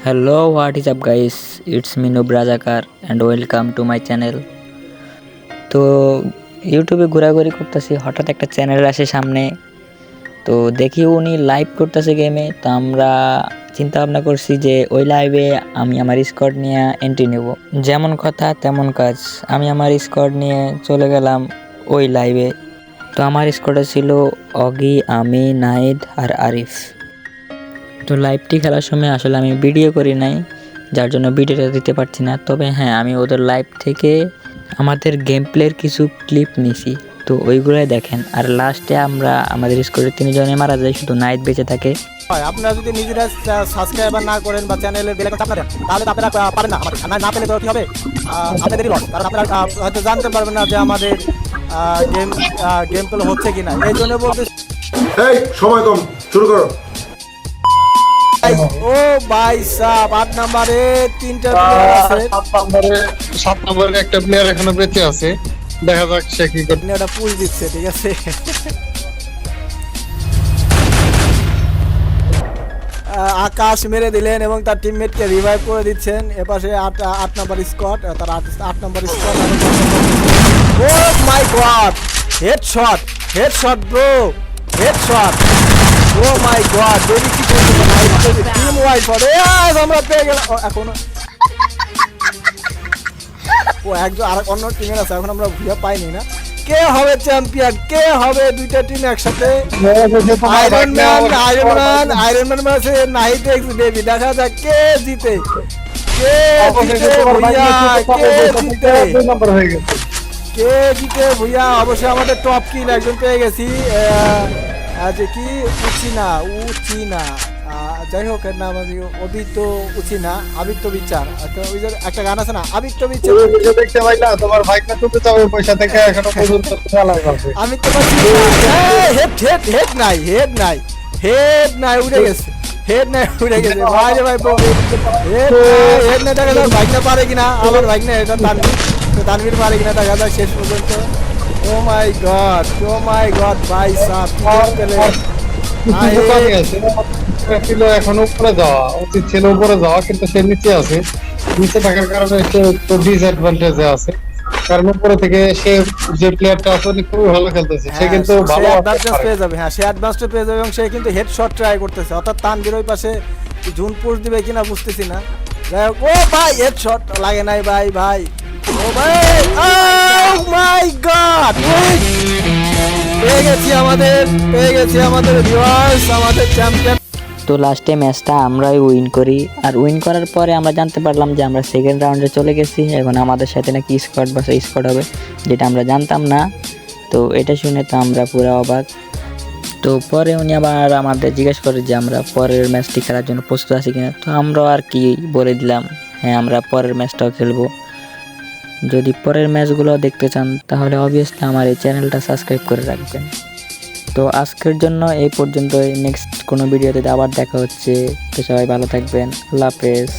Hello, what is up guys? It's me Nubrazakar and welcome to my channel. তো ইউটিউবে ঘোরাঘুরি করতেছি, হঠাৎ একটা চ্যানেল আসে সামনে। তো দেখি উনি লাইভ করতেছে গেমে। তো আমরা চিন্তা ভাবনা করছি যে ওই লাইভে আমি আমার স্কোয়াড নিয়ে এন্ট্রি নেব। যেমন কথা তেমন কাজ, আমি আমার স্কোয়াড নিয়ে চলে গেলাম ওই লাইভে। তো আমার স্কোয়াডে ছিল অগি, আমি, নাহিদ আর আরিফ। তো লাইভটি খেলার সময় আসলে আমি ভিডিও করি নাই, যার জন্য ভিডিওটা দিতে পারছি না। তবে হ্যাঁ, আমি ওদের লাইভ থেকে আমাদের গেম প্লের কিছু ক্লিপ নিছি, তো ওইগুলোই দেখেন। আর লাস্টে আমরা আমাদের স্কোয়াডের 3 জনে মারা যায়, শুধু নাইট বেঁচে থাকে। আপনারা যদি নিজেরা সাবস্ক্রাইবার না করেন বা চ্যানেলের বেল আইকনটা আপনারা তাহলে আপনারা পাবেন না। আমাদের না পেলে তো কি হবে, আপনাদেরই লস। কারণ আপনারা হয়তো জানতে পারবেন না যে আমাদের গেম প্লে হচ্ছে কিনা। এই জন্য বলতে এই সময় কম, শুরু করো। ও ভাই সাহেব 8 নম্বরে 3টা আছে, 7 নম্বরের একটা প্লেয়ার এখনো বেঁচে আছে। দেখা যাক সে কি করে। ওটা পুশ দিচ্ছে, ঠিক আছে। আকাশ মেরে দিলেন এবং তার টিমমেটকে রিভাইভ করে দিচ্ছেন। এপাশে 8 নম্বর স্কোয়াড, তার 8 নম্বর স্কোয়াড। ও মাই গড, হেডশট ব্রো, হেডশট। ও মাই গড, বেবি কি করছে, টিম ওয়াইড শট। আমরা পেয়ে গেলাম। এখন ও একজন আর অন্য টিমের আছে, এখন আমরা ভুয়া পাইনি না। কে হবে চ্যাম্পিয়ন, কে হবে দুইটা টিম একসাথে? আয়রন ম্যান আছে নাহিদ এক্স বেবি। দেখা যাক কে জিতে, কে জিতে ভুইয়া, কে জিতে ভুইয়া। অবশ্যই আমাদের টপ কিল একজন পেয়ে গেছি, যে কি উচিনা যাই হোক, এর নাম আমি অদিত উচিনা, আবিত্য বিচার। ওই যে একটা গান আছে না, আবিত্য বিচার। দেখতে পাই না তোমার ভাইকে তুলতে যাবে পয়সা থেকে এখনো পর্যন্ত খেলা করছে। আমি তো হেড নাই উড়ে গেছে, ভাই রে ভাই, হেড নাই। দেখা যাক ভাইকনা পারে কিনা, আমার ভাইকনা এটা তানভীর পারে কিনা, দেখা যাক শেষ পর্যন্ত। ও মাই গড ভাই সাহেব, এখন উপরে যাওয়া উচিত ছিল, উপরে যাওয়া, কিন্তু সে নিচে আছে। নিচে থাকার কারণে সে একটু ডিসঅ্যাডভান্টেজে আছে, কারণ উপরে থেকে সে যে প্লেয়ারটা আছে উনি খুবই ভালো খেলতেছে। সে কিন্তু ভালো অ্যাডভান্টেজ পেয়ে যাবে। হ্যাঁ, সে অ্যাডভান্সটা পেয়ে যাবে এবং সে কিন্তু হেডশট ট্রাই করতেছে। অর্থাৎ তানভীর ওই পাশে জুন পুশ দিবে কিনা বুঝতেছি না। যাই হোক, ও ভাই হেডশট লাগে নাই ভাই। ও ভাই, ও মাই গড, পেয়ে গেছি আমাদের ভিউয়ার্স, আমাদের চ্যাম্পিয়ন। তো লাস্টে ম্যাচটা আমরাই উইন করি। আর উইন করার পরে আমরা জানতে পারলাম যে আমরা সেকেন্ড রাউন্ডে চলে গেছি। এখন আমাদের সাথে নাকি স্কোয়াড ভার্সেস স্কোয়াড হবে, যেটা আমরা জানতাম না। তো এটা শুনে তো আমরা পুরো অবাক। তো পরে উনি আবার আমাদের জিজ্ঞেস করে যে আমরা পরের ম্যাচটি খেলার জন্য প্রস্তুত আছি কিনা। তো আমরাও আর কি বলে দিলাম, হ্যাঁ আমরা পরের ম্যাচটাও খেলবো। যদি পরের ম্যাচগুলো দেখতে চান তাহলে অবভিয়াসলি আমার এই চ্যানেলটা সাবস্ক্রাইব করে রাখবেন। তো আজকের জন্য এই পর্যন্তই। নেক্সট কোনো ভিডিওতে আবার দেখা হচ্ছে। তো সবাই ভালো থাকবেন, আল্লাহ হাফেজ।